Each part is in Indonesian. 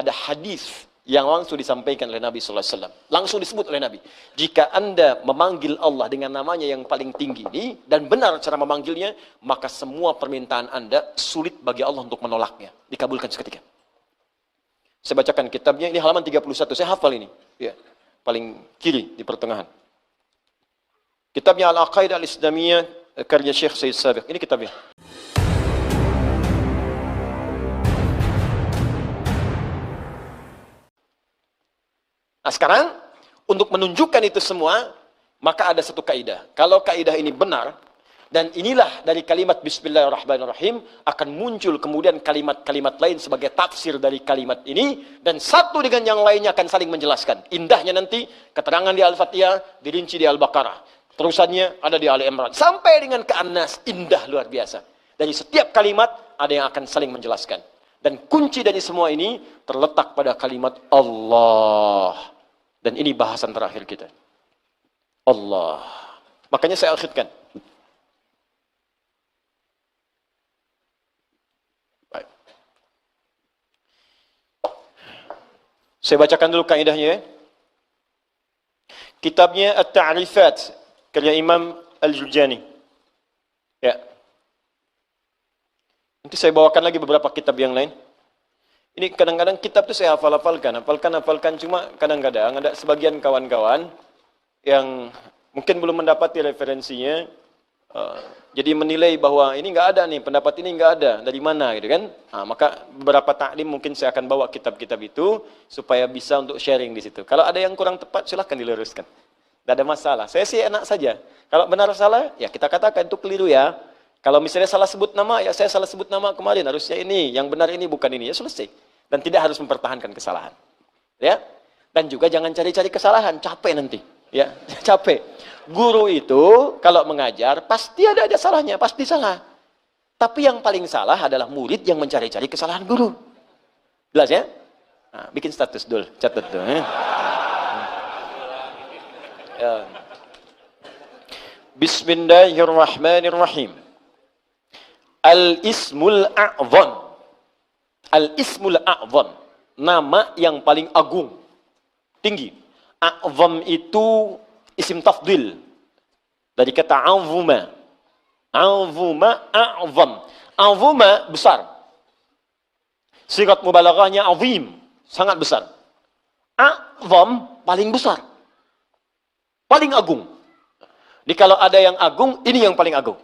ada hadis yang langsung disampaikan oleh Nabi sallallahu alaihi wasallam. Langsung disebut oleh Nabi. Jika Anda memanggil Allah dengan namanya yang paling tinggi ini dan benar cara memanggilnya, maka semua permintaan Anda sulit bagi Allah untuk menolaknya, dikabulkan seketika. Saya bacakan kitabnya, ini halaman 31. Saya hafal ini. Ya, paling kiri di pertengahan. Kitabnya Al-Aqaidah Al-Islamiyah karya Syekh Said Sabiq. Ini kitabnya. Nah sekarang, untuk menunjukkan itu semua, maka ada satu kaidah. Kalau kaidah ini benar, dan inilah dari kalimat Bismillahirrahmanirrahim, akan muncul kemudian kalimat-kalimat lain sebagai tafsir dari kalimat ini, dan satu dengan yang lainnya akan saling menjelaskan. Indahnya nanti, keterangan di Al-Fatihah, dirinci di Al-Baqarah. Terusannya ada di Ali Imran. Sampai dengan ke An-Nas, indah luar biasa. Dari setiap kalimat, ada yang akan saling menjelaskan. Dan kunci dari semua ini, terletak pada kalimat Allah. Dan ini bahasan terakhir kita. Allah. Makanya saya akhirkan. Baik. Saya bacakan dulu kaidahnya ya. Kitabnya At-Ta'rifat karya Imam Al-Jurjani. Ya. Nanti saya bawakan lagi beberapa kitab yang lain. Ini kadang-kadang kitab itu saya hafalkan, cuma kadang-kadang ada sebagian kawan-kawan yang mungkin belum mendapati referensinya, jadi menilai bahwa ini nggak ada nih, pendapat ini nggak ada, dari mana gitu kan? Nah, maka beberapa taklim mungkin saya akan bawa kitab-kitab itu supaya bisa untuk sharing di situ. Kalau ada yang kurang tepat silahkan diluruskan, tidak ada masalah. Saya sih enak saja. Kalau benar salah, ya kita katakan itu keliru ya. Kalau misalnya salah sebut nama, ya saya salah sebut nama kemarin, harusnya ini, yang benar ini bukan ini, ya selesai. Dan tidak harus mempertahankan kesalahan. Ya. Dan juga jangan cari-cari kesalahan, capek nanti. Ya, capek. Guru itu kalau mengajar pasti ada salahnya, pasti salah. Tapi yang paling salah adalah murid yang mencari-cari kesalahan guru. Jelas ya? Nah, bikin status dulu, catat tuh. Ya. Bismillahirrahmanirrahim. Al-Ismul A'zam. Al-Ismul A'zam. Nama yang paling agung. Tinggi. A'zam itu isim tafdil. Dari kata a'zuma. A'zuma, a'zam. A'zuma besar. Sigat mubalaghahnya azim. Sangat besar. A'zam paling besar. Paling agung. Jadi kalau ada yang agung, ini yang paling agung.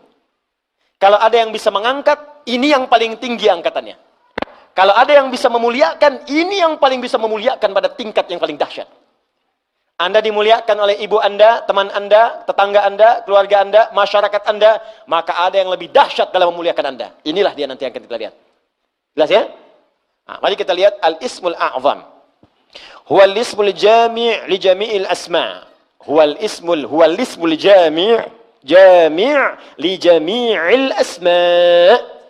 Kalau ada yang bisa mengangkat, ini yang paling tinggi angkatannya. Kalau ada yang bisa memuliakan, ini yang paling bisa memuliakan pada tingkat yang paling dahsyat. Anda dimuliakan oleh ibu Anda, teman Anda, tetangga Anda, keluarga Anda, masyarakat Anda, maka ada yang lebih dahsyat dalam memuliakan Anda. Inilah dia nanti yang akan kita lihat. Jelas ya? Nah, mari kita lihat Al-Ismul A'zam. Huwal ismul jami' li jami'il asma'. Huwal ismul jami' li jami'il asma'.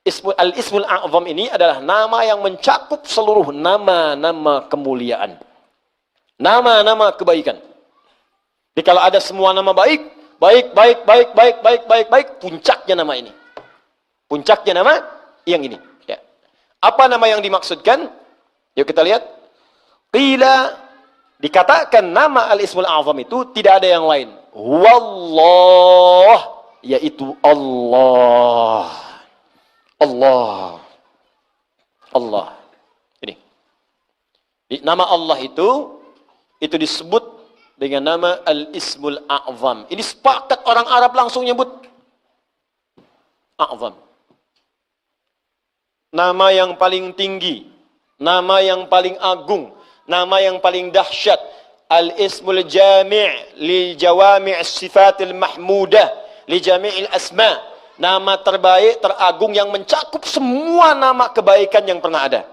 Al-Ismul A'zam ini adalah nama yang mencakup seluruh nama-nama kemuliaan. Nama-nama kebaikan. Jadi kalau ada semua nama baik, puncaknya nama ini. Puncaknya nama yang ini. Ya. Apa nama yang dimaksudkan? Yuk kita lihat. Qila, dikatakan nama Al-Ismul A'zam itu tidak ada yang lain. Wallah, yaitu Allah. Allah. Allah. Ini. Nama Allah itu disebut dengan nama Al-Ismul A'zam. Ini sepakat orang Arab langsung nyebut A'zam. Nama yang paling tinggi, nama yang paling agung, nama yang paling dahsyat. Al-Ismul Jami' li Jawami' Sifatil Mahmudah li Jami'il Asma'. Nama terbaik, teragung yang mencakup semua nama kebaikan yang pernah ada.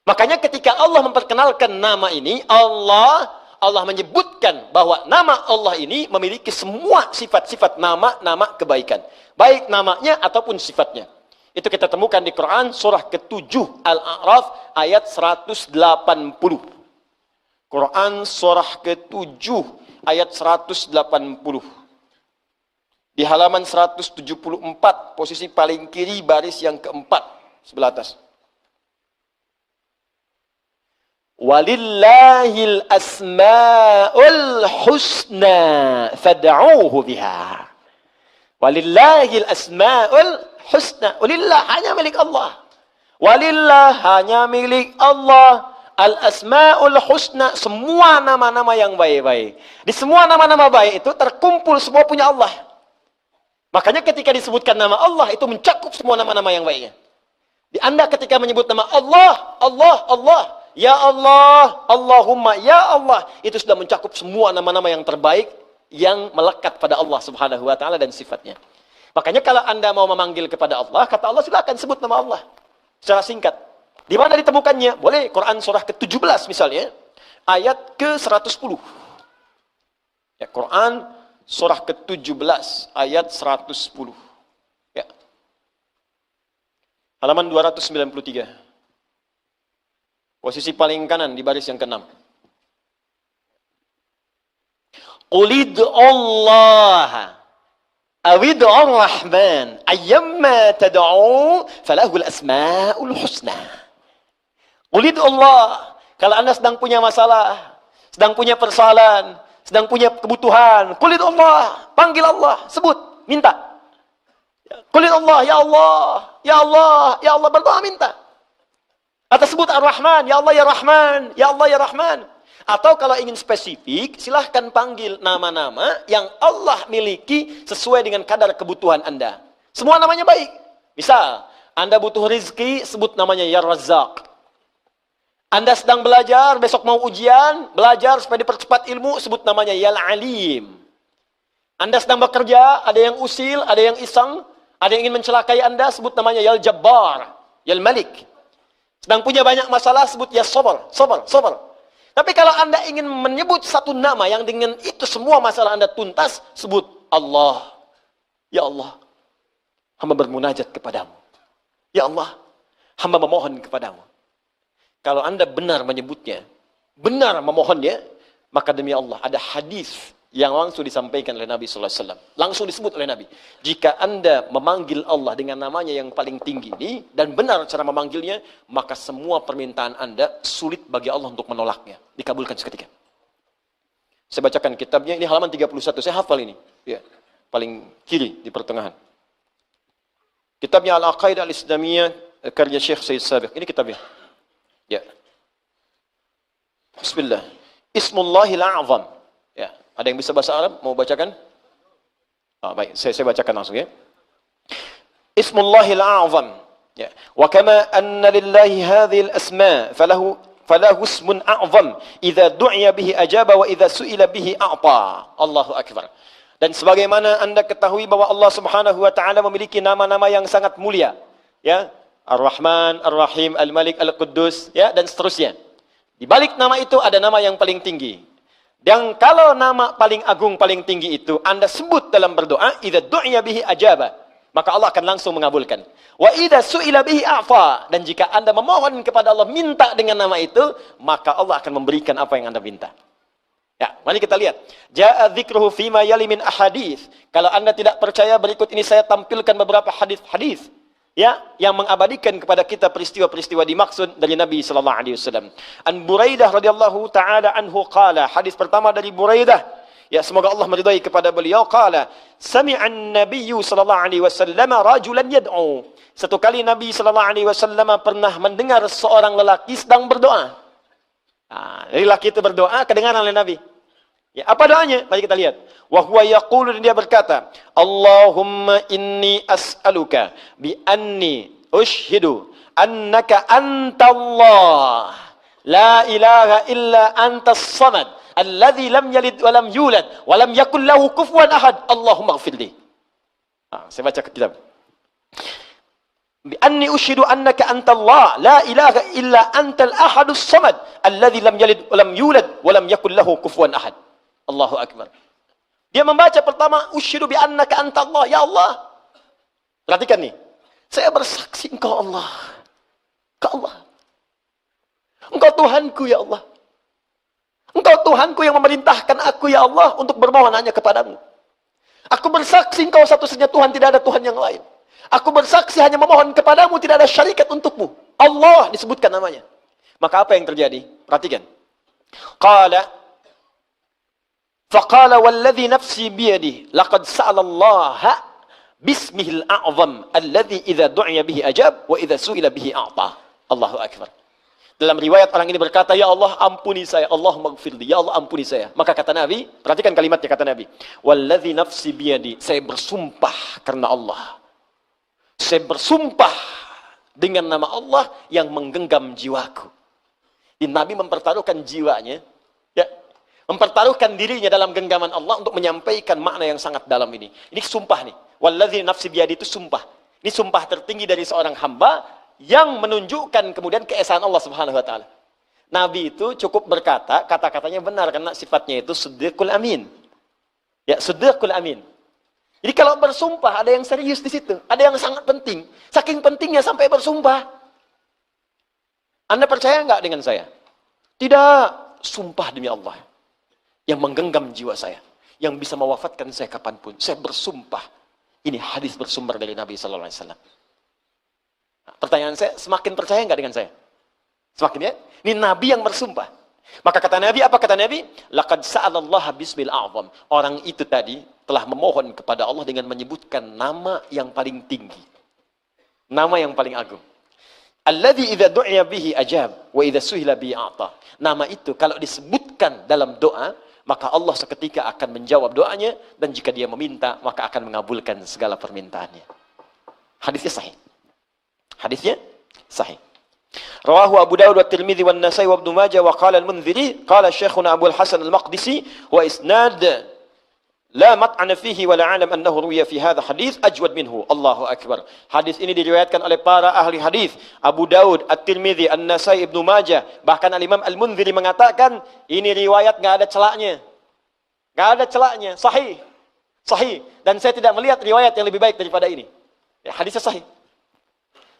Makanya ketika Allah memperkenalkan nama ini, Allah menyebutkan bahwa nama Allah ini memiliki semua sifat-sifat nama-nama kebaikan. Baik namanya ataupun sifatnya. Itu kita temukan di Quran surah ke-7 Al-A'raf ayat 180. Quran surah ke-7 ayat 180. Di halaman 174, posisi paling kiri baris yang keempat, sebelah atas. Walillahil asmaul husna fad'uuhu biha. Walillahil asmaul husna. Walillah, hanya milik Allah. Walillah, hanya milik Allah. Al-asmaul husna, semua nama-nama yang baik-baik. Di semua nama-nama baik itu terkumpul semua punya Allah. Makanya ketika disebutkan nama Allah, itu mencakup semua nama-nama yang baiknya. Di Anda ketika menyebut nama Allah, Allah, Allah, ya Allah, Allahumma, ya Allah, itu sudah mencakup semua nama-nama yang terbaik yang melekat pada Allah Subhanahu wa taala dan sifatnya. Makanya kalau Anda mau memanggil kepada Allah, kata Allah silakan sebut nama Allah secara singkat. Di mana ditemukannya? Boleh Quran surah ke-17 misalnya, ayat ke-110. Ya, Quran surah ke-17 ayat 110. Ya. Halaman 293. Posisi paling kanan di baris yang ke-6. Qulid Allah awid ar-Rahman ayyamma tad'u falahul asmaul husna. Qulid Allah, kalau Anda sedang punya masalah, sedang punya persoalan, sedang punya kebutuhan, qulid Allah, panggil Allah, sebut, minta. Qulid Allah, ya Allah, ya Allah, ya Allah, berdoa minta. Atau sebut Ar-Rahman, ya Allah ya Rahman, ya Allah ya Rahman. Atau kalau ingin spesifik, silahkan panggil nama-nama yang Allah miliki sesuai dengan kadar kebutuhan Anda. Semua namanya baik. Misal, Anda butuh rizki, sebut namanya Ya Razzaq. Anda sedang belajar, besok mau ujian, belajar supaya dipercepat ilmu, sebut namanya Ya Alim. Anda sedang bekerja, ada yang usil, ada yang iseng, ada yang ingin mencelakai Anda, sebut namanya Ya Jabbar, Ya Malik. Sedang punya banyak masalah, sebut Ya Sabar, Sabar, Sabar. Tapi kalau Anda ingin menyebut satu nama yang dengan itu semua masalah Anda tuntas, sebut Allah. Ya Allah, hamba bermunajat kepadamu. Ya Allah, hamba memohon kepadamu. Kalau Anda benar menyebutnya, benar memohonnya, maka demi Allah, ada hadis yang langsung disampaikan oleh Nabi sallallahu alaihi wasallam. Langsung disebut oleh Nabi. Jika Anda memanggil Allah dengan namanya yang paling tinggi ini, dan benar cara memanggilnya, maka semua permintaan Anda sulit bagi Allah untuk menolaknya. Dikabulkan seketika. Saya bacakan kitabnya, ini halaman 31. Saya hafal ini. Ya, paling kiri di pertengahan. Kitabnya Al-Aqaidah Al-Islamiyah, karya Syekh Sayyid Sabiq. Ini kitabnya. Ya. Bismillah. Ismullahil A'zam. Ya. Ada yang bisa bahasa Arab? Mau bacakan? Baik, saya bacakan langsung ya. Ismullahil A'zam. Ya. Wa kama anna lillahi hadhil asma falahu ismun a'zam idza du'iya bihi ajaba wa idza su'ila bihi a'ta. Allahu akbar. Dan sebagaimana Anda ketahui bahwa Allah Subhanahu wa taala memiliki nama-nama yang sangat mulia, ya. Ar-Rahman, Ar-Rahim, Al-Malik, Al-Quddus, ya, dan seterusnya. Di balik nama itu ada nama yang paling tinggi. Dan kalau nama paling agung, paling tinggi itu Anda sebut dalam berdoa, idza du'iya bihi ajaba, maka Allah akan langsung mengabulkan. Wa idza su'ila bihi a'fa, dan jika Anda memohon kepada Allah, minta dengan nama itu, maka Allah akan memberikan apa yang Anda minta. Ya, mari kita lihat. Ja'a dzikruhu fima yali min ahadits. Kalau Anda tidak percaya, berikut ini saya tampilkan beberapa hadis-hadis, ya, yang mengabadikan kepada kita peristiwa-peristiwa dimaksud dari Nabi sallallahu alaihi wasallam. An Buraidah radhiyallahu taala anhu qala, hadis pertama dari Buraidah, ya, semoga Allah meridai kepada beliau, qala sami'an nabiyyu sallallahu alaihi wasallam rajulan yad'u. Satu kali Nabi sallallahu alaihi wasallam pernah mendengar seorang lelaki sedang berdoa. Lelaki itu berdoa kedengaran oleh Nabi. Ya, apa doanya? Mari kita lihat. Wa huwa yaqulu, dia berkata, Allahumma inni as'aluka bi anni ushhidu annaka antallah la ilaha illa antas samad alladhi lam yalid wa lam yulad wa lam yakul lahu kufuwan ahad. Allahumma ighfirli. Saya baca ke kitab. Bi anni ushhidu annaka antallah la ilaha illa antal ahadus samad alladhi lam yalid wa lam yulad wa lam yakul lahu kufuwan ahad. Allahu akbar. Dia membaca pertama, usyhidu bi annaka antallah, ya Allah. Perhatikan nih. Saya bersaksi Engkau Allah. Engkau Allah. Engkau Tuhanku, ya Allah. Engkau Tuhanku yang memerintahkan aku, ya Allah, untuk bermohon hanya kepadamu. Aku bersaksi Engkau satu-satunya Tuhan, tidak ada Tuhan yang lain. Aku bersaksi hanya memohon kepadamu, tidak ada syarikat untukmu. Allah disebutkan namanya. Maka apa yang terjadi? Perhatikan. Faqala walladhi nafsi biyadi laqad sa'ala Allah bismihil a'zam alladhi idza du'iya bihi ajab wa idza su'ila bihi a'ta. Allahu akbar. Dalam riwayat orang ini berkata, ya Allah ampuni saya, Allahumma gfirli, ya Allah ampuni saya. Maka kata Nabi, perhatikan kalimatnya kata Nabi, walladzi nafsi biyadi, saya bersumpah karena Allah. Saya bersumpah dengan nama Allah yang menggenggam jiwaku. Nabi mempertaruhkan jiwanya, ya, mempertaruhkan dirinya dalam genggaman Allah untuk menyampaikan makna yang sangat dalam ini. Ini sumpah nih, walladzi nafsi biyadi itu sumpah. Ini sumpah tertinggi dari seorang hamba yang menunjukkan kemudian keesaan Allah Subhanahu wa taala. Nabi itu cukup berkata, kata-katanya benar karena sifatnya itu siddiqul amin. Ya, siddiqul amin. Jadi kalau bersumpah ada yang serius di situ, ada yang sangat penting. Saking pentingnya sampai bersumpah. Anda percaya enggak dengan saya? Tidak, sumpah demi Allah yang menggenggam jiwa saya, yang bisa mewafatkan saya kapanpun. Saya bersumpah. Ini hadis bersumber dari Nabi sallallahu alaihi wasallam. Pertanyaan saya, semakin percaya nggak dengan saya? Semakin ya? Ini Nabi yang bersumpah. Maka kata Nabi, apa kata Nabi? Laqad sa'alallaha bismil a'zam. Orang itu tadi telah memohon kepada Allah dengan menyebutkan nama yang paling tinggi. Nama yang paling agung. Alladzi idza du'iya bihi ajab wa idza suhila bihi a'ta. Nama itu kalau disebutkan dalam doa, maka Allah seketika akan menjawab doanya, dan jika dia meminta, maka akan mengabulkan segala permintaannya. Hadisnya sahih. Hadisnya sahih. Rawahu Abu Dawud wa Tirmidzi wa An-Nasa'i wa Ibnu Majah wa qala Al-Munziri qala Syekhuna Abu Al-Hasan Al-Maqdisi wa isnad la mat'ana fihi wa la alam annahu ruwiya fi hadha hadits ajwad minhu. Allahu akbar. Hadis ini diriwayatkan oleh para ahli hadis, Abu Dawud, At-Tirmidzi, An-Nasa'i, Ibnu Majah, bahkan Al-Imam Al-Munziri mengatakan ini riwayat enggak ada celaknya. Enggak ada celaknya, sahih. Sahih, dan saya tidak melihat riwayat yang lebih baik daripada ini. Ya, hadisnya sahih.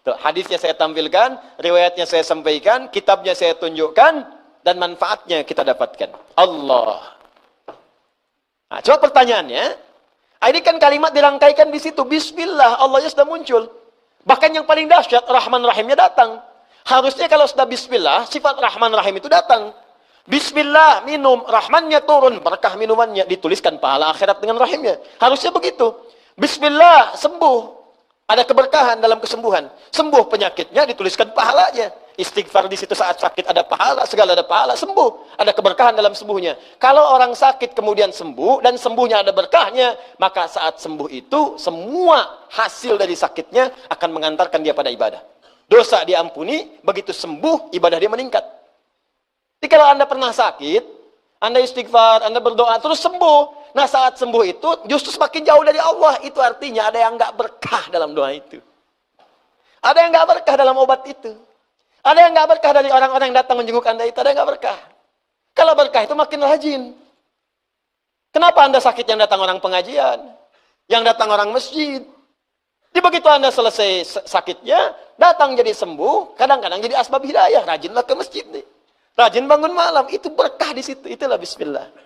Tuh, hadisnya saya tampilkan, riwayatnya saya sampaikan, kitabnya saya tunjukkan, dan manfaatnya kita dapatkan. Allah. Nah, coba pertanyaannya, ini kan kalimat dirangkaikan di situ, Bismillah, Allahnya sudah muncul. Bahkan yang paling dahsyat, Rahman Rahimnya datang. Harusnya kalau sudah Bismillah, sifat Rahman Rahim itu datang. Bismillah, minum, Rahmannya turun, berkah minumannya, dituliskan pahala akhirat dengan Rahimnya. Harusnya begitu. Bismillah, sembuh. Ada keberkahan dalam kesembuhan. Sembuh penyakitnya, dituliskan pahalanya. Istighfar di situ saat sakit ada pahala, segala ada pahala, sembuh. Ada keberkahan dalam sembuhnya. Kalau orang sakit kemudian sembuh, dan sembuhnya ada berkahnya, maka saat sembuh itu, semua hasil dari sakitnya akan mengantarkan dia pada ibadah. Dosa diampuni, begitu sembuh, ibadah dia meningkat. Jadi kalau Anda pernah sakit, Anda istighfar, Anda berdoa, terus sembuh. Nah saat sembuh itu justru semakin jauh dari Allah. Itu artinya ada yang nggak berkah dalam doa itu. Ada yang nggak berkah dalam obat itu. Ada yang nggak berkah dari orang-orang yang datang menjenguk Anda itu. Ada yang nggak berkah. Kalau berkah itu makin rajin. Kenapa Anda sakit yang datang orang pengajian? Yang datang orang masjid? Jadi begitu Anda selesai sakitnya, datang jadi sembuh, kadang-kadang jadi asbab hidayah. Rajinlah ke masjid nih. Rajin bangun malam. Itu berkah di situ. Itulah Bismillah.